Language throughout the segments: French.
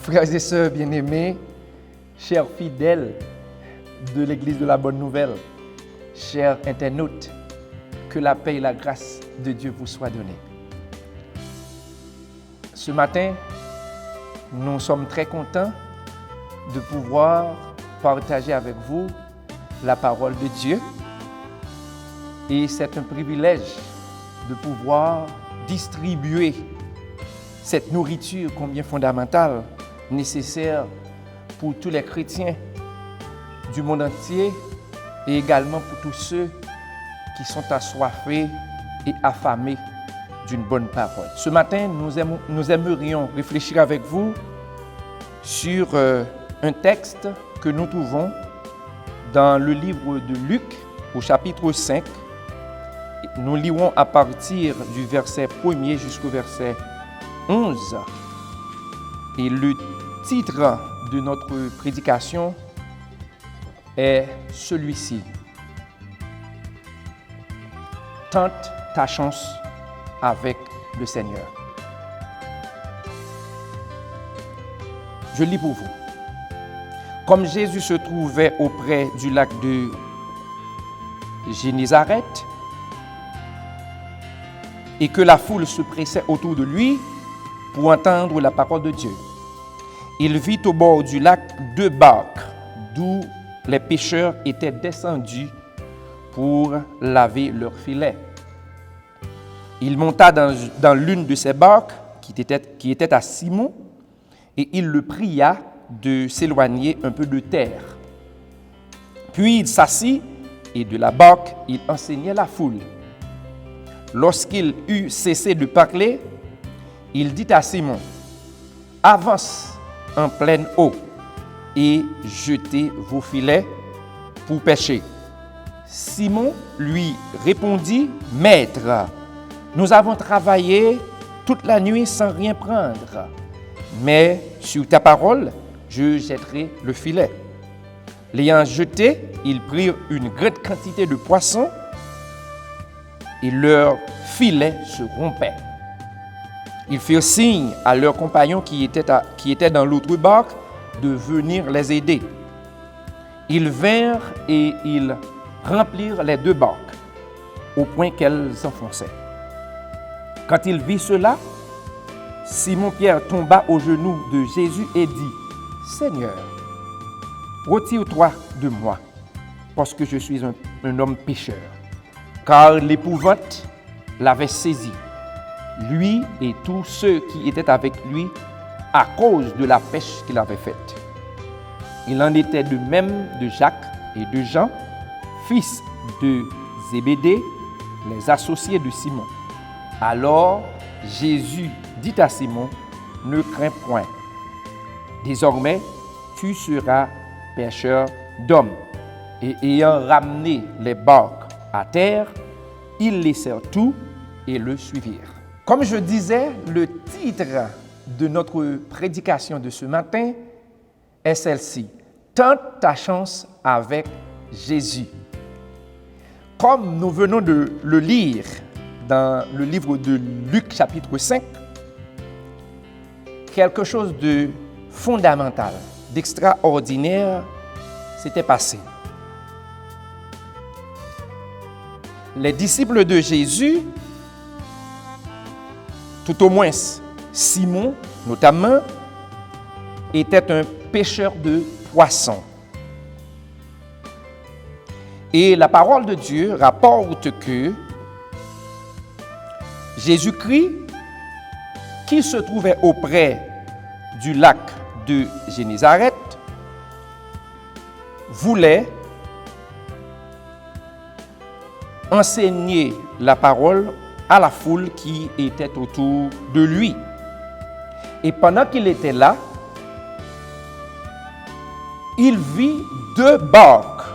Frères et sœurs bien-aimés, chers fidèles de l'Église de la Bonne Nouvelle, chers internautes, que la paix et la grâce de Dieu vous soient données. Ce matin, nous sommes très contents de pouvoir partager avec vous la parole de Dieu. Et c'est un privilège de pouvoir distribuer cette nourriture combien fondamentale, nécessaire pour tous les chrétiens du monde entier et également pour tous ceux qui sont assoiffés et affamés d'une bonne parole. Ce matin, nous aimerions réfléchir avec vous sur un texte que nous trouvons dans le livre de Luc au chapitre 5. Nous lirons à partir du verset 1er jusqu'au verset 11. Et le titre de notre prédication est celui-ci. Tente ta chance avec le Seigneur. Je lis pour vous. Comme Jésus se trouvait auprès du lac de Génézareth et que la foule se pressait autour de lui pour entendre la parole de Dieu, il vit au bord du lac 2 barques d'où les pêcheurs étaient descendus pour laver leurs filets. Il monta dans l'une de ces barques qui était à Simon et il le pria de s'éloigner un peu de terre. Puis il s'assit et de la barque, il enseignait la foule. Lorsqu'il eut cessé de parler, il dit à Simon, « Avance en pleine eau et jetez vos filets pour pêcher. » Simon lui répondit, « Maître, nous avons travaillé toute la nuit sans rien prendre, mais sur ta parole, je jetterai le filet. » L'ayant jeté, ils prirent une grande quantité de poissons et leur filet se rompait. Ils firent signe à leurs compagnons qui étaient dans l'autre barque de venir les aider. Ils vinrent et ils remplirent les 2 barques au point qu'elles s'enfonçaient. Quand il vit cela, Simon-Pierre tomba aux genoux de Jésus et dit, « Seigneur, retire-toi de moi, parce que je suis un homme pécheur. » Car l'épouvante l'avait saisi, lui et tous ceux qui étaient avec lui, à cause de la pêche qu'il avait faite. Il en était de même de Jacques et de Jean, fils de Zébédée, les associés de Simon. Alors Jésus dit à Simon, « Ne crains point, désormais tu seras pêcheur d'hommes. » Et ayant ramené les barques à terre, ils laissèrent tout et le suivirent. Comme je disais, le titre de notre prédication de ce matin est celle-ci. Tente ta chance avec Jésus. Comme nous venons de le lire dans le livre de Luc chapitre 5, quelque chose de fondamental, d'extraordinaire s'était passé. Les disciples de Jésus, tout au moins Simon notamment, était un pêcheur de poissons. Et la parole de Dieu rapporte que Jésus-Christ, qui se trouvait auprès du lac de Génézareth, voulait enseigner la parole à la foule qui était autour de lui. Et pendant qu'il était là, il vit 2 barques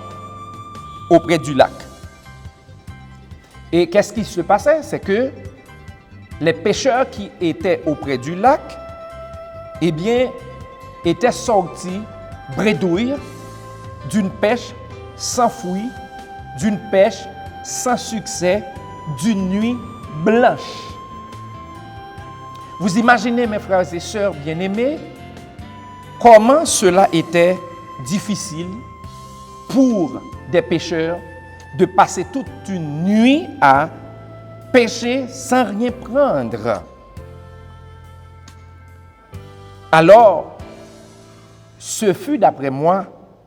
auprès du lac. Et qu'est-ce qui se passait? C'est que les pêcheurs qui étaient auprès du lac, eh bien, étaient sortis bredouilles d'une pêche sans fruit, d'une pêche sans succès, d'une nuit blanche. Vous imaginez, mes frères et sœurs bien-aimés, comment cela était difficile pour des pêcheurs de passer toute une nuit à pêcher sans rien prendre. Alors, ce fut, d'après moi,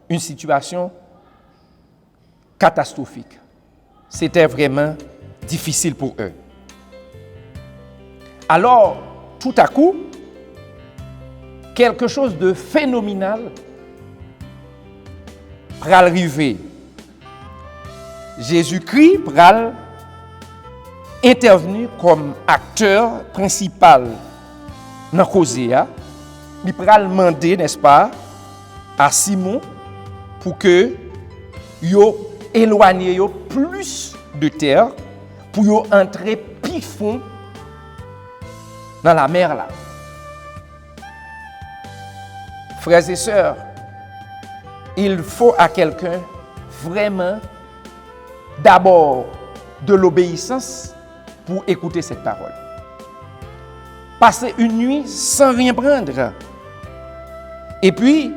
une situation catastrophique. C'était vraiment difficile pour eux. Alors, tout à coup, quelque chose de phénoménal pral arriver. Jésus-Christ pral intervenir comme acteur principal dans la cause. Il pral demander, n'est-ce pas, à Simon pour que yo éloigne yo plus de terre pour yo entrer plus fond dans la mer là. Frères et sœurs, il faut à quelqu'un vraiment d'abord de l'obéissance pour écouter cette parole. Passer une nuit sans rien prendre. Et puis,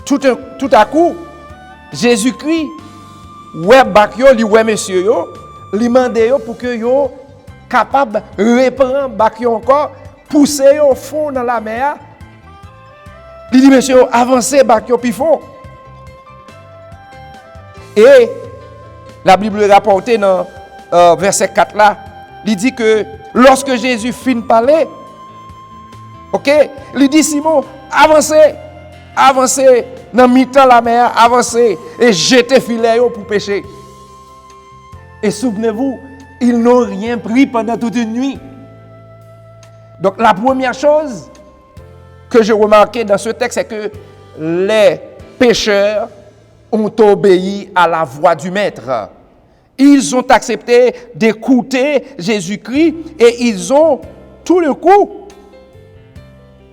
tout à coup, Jésus-Christ, ouais bak yo, li ouais monsieur yo, li mande yo pour que yo capable reprendre bak yo encore, pousser yo au fond dans la mer. Il dit monsieur, avancez bak yo pi fond. Et la Bible rapporte dans verset 4 là, il dit que lorsque Jésus finit de parler, OK, il dit Simon, avancez, avancez dans mi-temps la mer, avancez et jetez filet pour pêcher. Et souvenez-vous, ils n'ont rien pris pendant toute une nuit. Donc la première chose que je remarquais dans ce texte, c'est que les pêcheurs ont obéi à la voix du Maître. Ils ont accepté d'écouter Jésus-Christ et ils ont tout le coup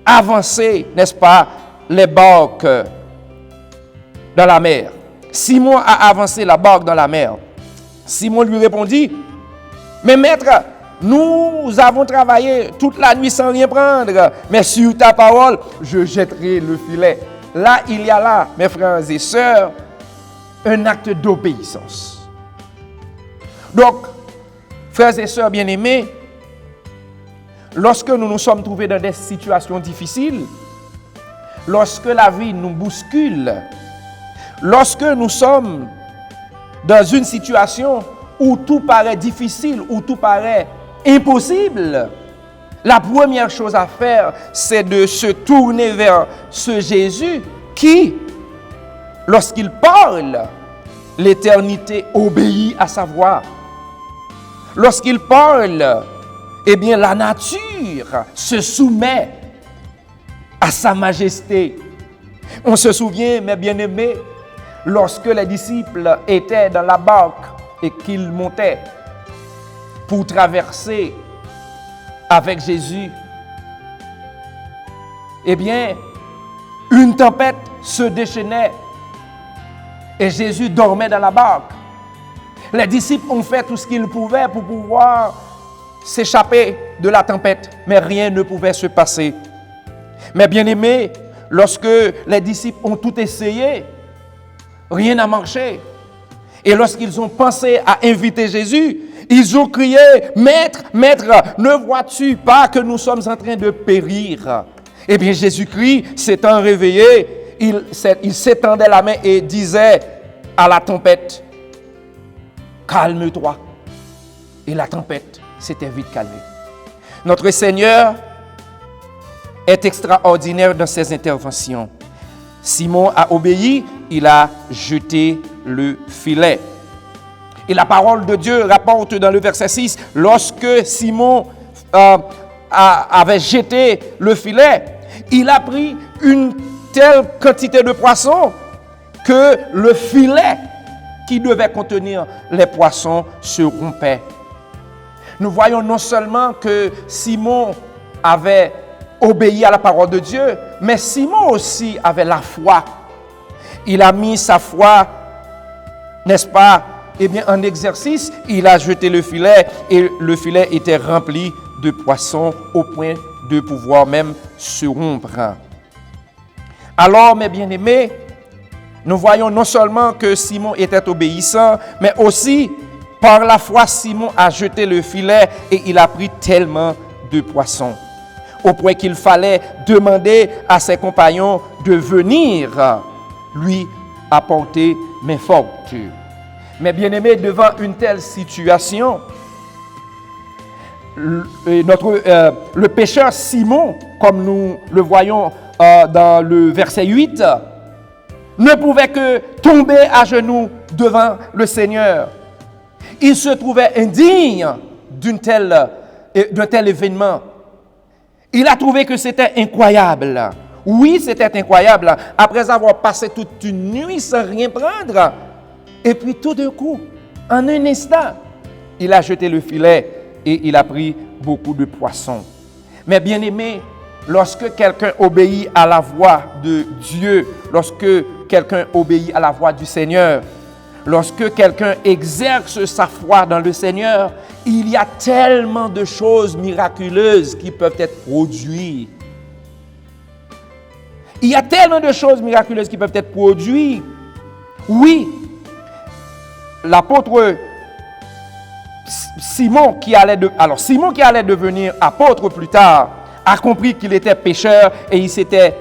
avancé, n'est-ce pas, les barques dans la mer. Simon a avancé la barque dans la mer. Simon lui répondit, mais maître, nous avons travaillé toute la nuit sans rien prendre, mais sur ta parole, je jetterai le filet. Là, il y a là, mes frères et sœurs, un acte d'obéissance. Donc, frères et sœurs bien-aimés, lorsque nous nous sommes trouvés dans des situations difficiles, lorsque la vie nous bouscule, lorsque nous sommes dans une situation où tout paraît difficile, où tout paraît impossible, la première chose à faire, c'est de se tourner vers ce Jésus qui, lorsqu'il parle, l'éternité obéit à sa voix. Lorsqu'il parle, eh bien la nature se soumet à sa majesté. On se souvient, mes bien-aimés, lorsque les disciples étaient dans la barque et qu'ils montaient pour traverser avec Jésus, eh bien, une tempête se déchaînait et Jésus dormait dans la barque. Les disciples ont fait tout ce qu'ils pouvaient pour pouvoir s'échapper de la tempête, mais rien ne pouvait se passer. Mais bien aimés, lorsque les disciples ont tout essayé, rien n'a marché. Et lorsqu'ils ont pensé à inviter Jésus, ils ont crié, « Maître, Maître, ne vois-tu pas que nous sommes en train de périr ?» Eh bien, Jésus-Christ s'étant réveillé, il s'étendait la main et disait à la tempête, « Calme-toi. » Et la tempête s'était vite calmée. Notre Seigneur est extraordinaire dans ses interventions. Simon a obéi, il a jeté le filet. Et la parole de Dieu rapporte dans le verset 6, lorsque Simon avait jeté le filet, il a pris une telle quantité de poissons que le filet qui devait contenir les poissons se rompait. Nous voyons non seulement que Simon avait obéi à la parole de Dieu, mais Simon aussi avait la foi. Il a mis sa foi, n'est-ce pas, eh bien, en exercice. Il a jeté le filet et le filet était rempli de poissons au point de pouvoir même se rompre. Alors, mes bien-aimés, nous voyons non seulement que Simon était obéissant, mais aussi, par la foi, Simon a jeté le filet et il a pris tellement de poissons, au point qu'il fallait demander à ses compagnons de venir lui apporter main forte. Mais bien-aimés, devant une telle situation, le pécheur Simon, comme nous le voyons dans le verset 8, ne pouvait que tomber à genoux devant le Seigneur. Il se trouvait indigne d'un tel événement. Il a trouvé que c'était incroyable. Oui, c'était incroyable. Après avoir passé toute une nuit sans rien prendre, et puis tout d'un coup, en un instant, il a jeté le filet et il a pris beaucoup de poissons. Mais bien aimé, lorsque quelqu'un obéit à la voix de Dieu, lorsque quelqu'un obéit à la voix du Seigneur, lorsque quelqu'un exerce sa foi dans le Seigneur, il y a tellement de choses miraculeuses qui peuvent être produites. Il y a tellement de choses miraculeuses qui peuvent être produites. Oui, l'apôtre Simon qui allait devenir apôtre plus tard, a compris qu'il était pécheur et il s'était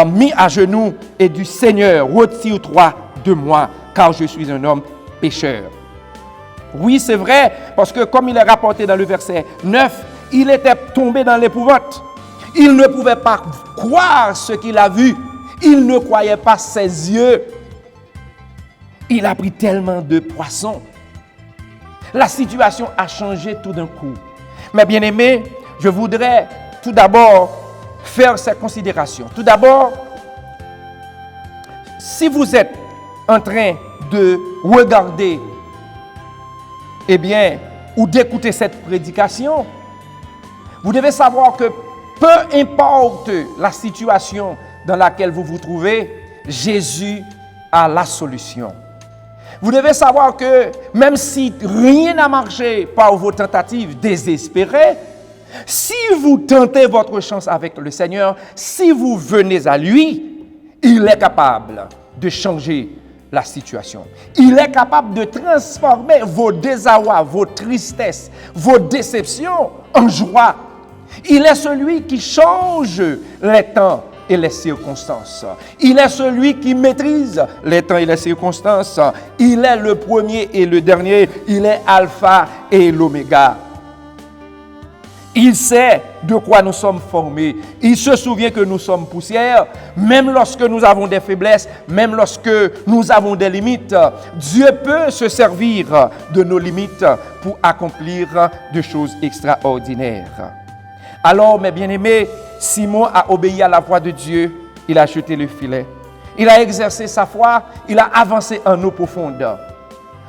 mis à genoux et dit: Seigneur, retire-toi de moi, car je suis un homme pécheur. Oui, c'est vrai, parce que comme il est rapporté dans le verset 9, il était tombé dans l'épouvante. Il ne pouvait pas croire ce qu'il a vu. Il ne croyait pas ses yeux. Il a pris tellement de poissons. La situation a changé tout d'un coup. Mais bien aimé, je voudrais tout d'abord faire ces considérations. Tout d'abord, si vous êtes en train de regarder, ou d'écouter cette prédication, vous devez savoir que peu importe la situation dans laquelle vous vous trouvez, Jésus a la solution. Vous devez savoir que même si rien n'a marché par vos tentatives désespérées, si vous tentez votre chance avec le Seigneur, si vous venez à lui, il est capable de changer la situation. Il est capable de transformer vos désarrois, vos tristesses, vos déceptions en joie. Il est celui qui change les temps et les circonstances. Il est celui qui maîtrise les temps et les circonstances. Il est le premier et le dernier. Il est Alpha et l'Oméga. Il sait de quoi nous sommes formés. Il se souvient que nous sommes poussière, même lorsque nous avons des faiblesses, même lorsque nous avons des limites. Dieu peut se servir de nos limites pour accomplir des choses extraordinaires. Alors, mes bien-aimés, Simon a obéi à la voix de Dieu. Il a jeté le filet. Il a exercé sa foi. Il a avancé en eau profonde.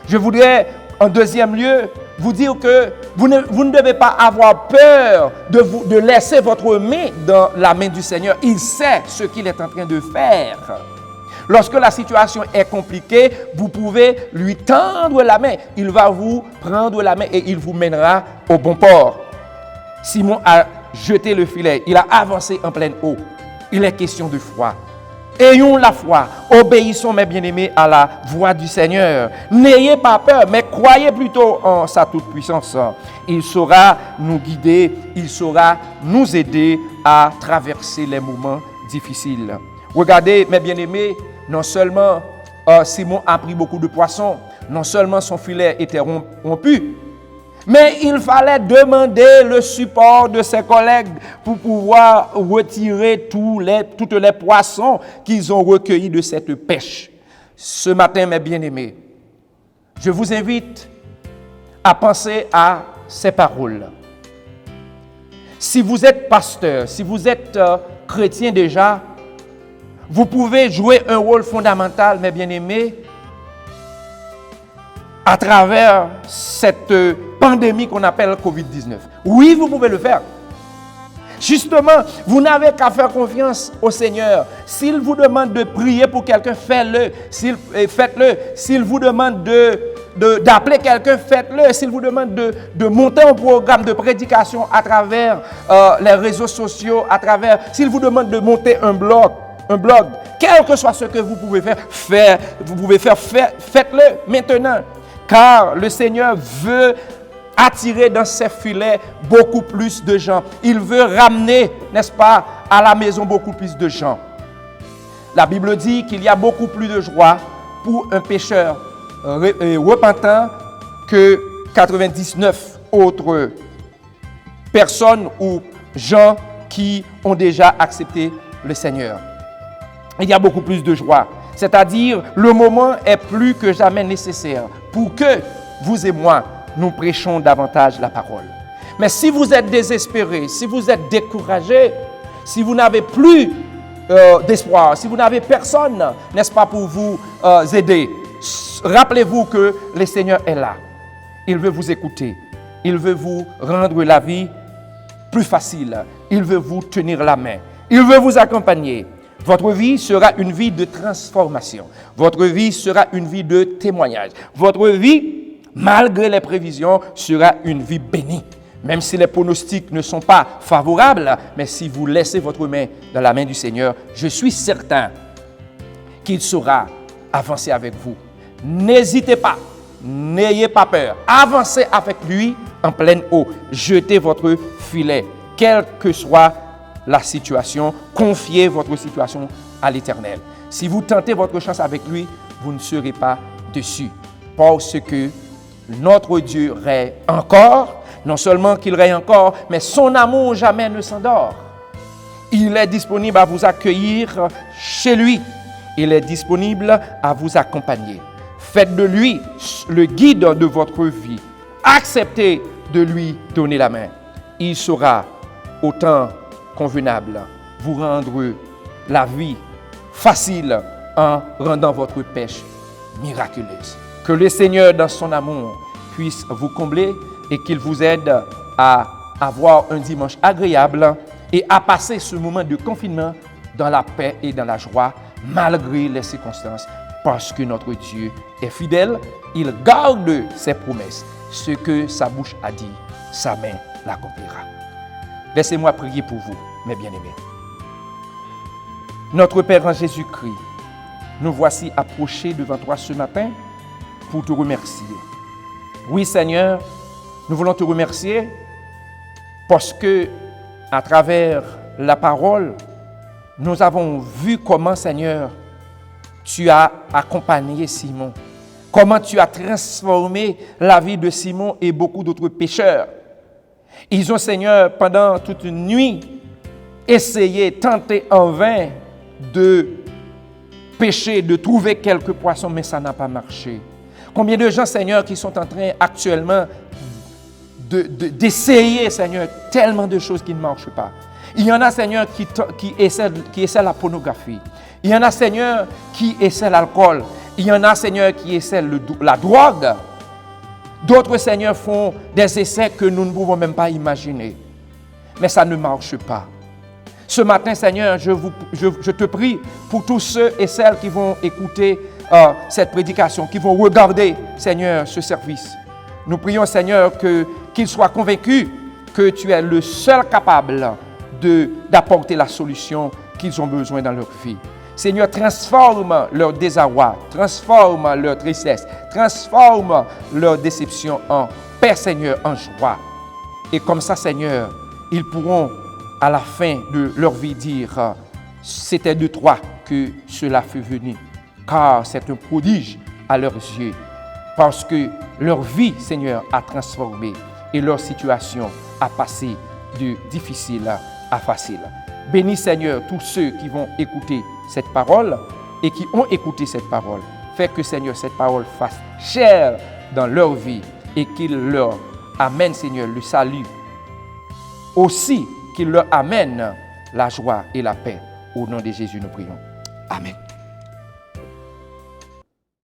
Je voudrais, en deuxième lieu, vous dire que vous ne devez pas avoir peur de laisser votre main dans la main du Seigneur. Il sait ce qu'il est en train de faire. Lorsque la situation est compliquée, vous pouvez lui tendre la main. Il va vous prendre la main et il vous mènera au bon port. Simon a jeté le filet. Il a avancé en pleine eau. Il est question de foi. Ayons la foi, obéissons mes bien-aimés à la voix du Seigneur. N'ayez pas peur, mais croyez plutôt en sa toute-puissance. Il saura nous guider, il saura nous aider à traverser les moments difficiles. Regardez mes bien-aimés, non seulement Simon a pris beaucoup de poissons, non seulement son filet était rompu, mais il fallait demander le support de ses collègues pour pouvoir retirer toutes les poissons qu'ils ont recueillis de cette pêche. Ce matin, mes bien-aimés, je vous invite à penser à ces paroles. Si vous êtes pasteur, si vous êtes chrétien déjà, vous pouvez jouer un rôle fondamental, mes bien-aimés, à travers cette pandémie qu'on appelle COVID-19. Oui, vous pouvez le faire. Justement, vous n'avez qu'à faire confiance au Seigneur. S'il vous demande de prier pour quelqu'un, faites-le. Faites-le. S'il vous demande d'appeler quelqu'un, faites-le. S'il vous demande de monter un programme de prédication à travers les réseaux sociaux, s'il vous demande de monter un blog, un blog, quel que soit ce que vous pouvez faire, faites-le maintenant. Car le Seigneur veut attirer dans ses filets beaucoup plus de gens. Il veut ramener, n'est-ce pas, à la maison beaucoup plus de gens. La Bible dit qu'il y a beaucoup plus de joie pour un pécheur repentant que 99 autres personnes ou gens qui ont déjà accepté le Seigneur. Il y a beaucoup plus de joie. C'est-à-dire, le moment est plus que jamais nécessaire pour que vous et moi, nous prêchons davantage la parole. Mais si vous êtes désespéré, si vous êtes découragé, si vous n'avez plus d'espoir, si vous n'avez personne, n'est-ce pas, pour vous aider, rappelez-vous que le Seigneur est là. Il veut vous écouter. Il veut vous rendre la vie plus facile. Il veut vous tenir la main. Il veut vous accompagner. Votre vie sera une vie de transformation. Votre vie sera une vie de témoignage. Votre vie, malgré les prévisions, sera une vie bénie. Même si les pronostics ne sont pas favorables, mais si vous laissez votre main dans la main du Seigneur, je suis certain qu'il saura avancer avec vous. N'hésitez pas, n'ayez pas peur. Avancez avec lui en pleine eau. Jetez votre filet, quelle que soit la situation. Confiez votre situation à l'Éternel. Si vous tentez votre chance avec lui, vous ne serez pas déçus. Parce que notre Dieu règne encore. Non seulement qu'il règne encore, mais son amour jamais ne s'endort. Il est disponible à vous accueillir chez lui. Il est disponible à vous accompagner. Faites de lui le guide de votre vie. Acceptez de lui donner la main. Il saura, au temps convenable, vous rendre la vie facile en rendant votre pêche miraculeuse. Que le Seigneur, dans son amour, puisse vous combler et qu'il vous aide à avoir un dimanche agréable et à passer ce moment de confinement dans la paix et dans la joie, malgré les circonstances, parce que notre Dieu est fidèle, il garde ses promesses. Ce que sa bouche a dit, sa main l'accomplira. Laissez-moi prier pour vous, mes bien-aimés. Notre Père en Jésus-Christ, nous voici approchés devant toi ce matin pour te remercier. Oui, Seigneur, nous voulons te remercier parce que, à travers la parole, nous avons vu comment, Seigneur, tu as accompagné Simon, comment tu as transformé la vie de Simon et beaucoup d'autres pécheurs. Ils ont, Seigneur, pendant toute une nuit, essayé, tenté en vain de pêcher, de trouver quelques poissons, mais ça n'a pas marché. Combien de gens, Seigneur, qui sont en train actuellement d'essayer, Seigneur, tellement de choses qui ne marchent pas. Il y en a, Seigneur, qui essaient la pornographie. Il y en a, Seigneur, qui essaient l'alcool. Il y en a, Seigneur, qui essaient la drogue. D'autres, Seigneur, font des essais que nous ne pouvons même pas imaginer. Mais ça ne marche pas. Ce matin, Seigneur, je te prie pour tous ceux et celles qui vont écouter cette prédication, qui vont regarder, Seigneur, ce service. Nous prions, Seigneur, qu'ils soient convaincus que tu es le seul capable d'apporter la solution qu'ils ont besoin dans leur vie. Seigneur, transforme leur désarroi, transforme leur tristesse, transforme leur déception en paix, Seigneur, en joie. Et comme ça, Seigneur, ils pourront, à la fin de leur vie, dire « C'était de toi que cela fut venu ». Car c'est un prodige à leurs yeux, parce que leur vie, Seigneur, a transformé et leur situation a passé de difficile à facile. Bénis, Seigneur, tous ceux qui vont écouter cette parole et qui ont écouté cette parole. Fais que, Seigneur, cette parole fasse chair dans leur vie et qu'il leur amène, Seigneur, le salut. Aussi, qu'il leur amène la joie et la paix. Au nom de Jésus, nous prions. Amen.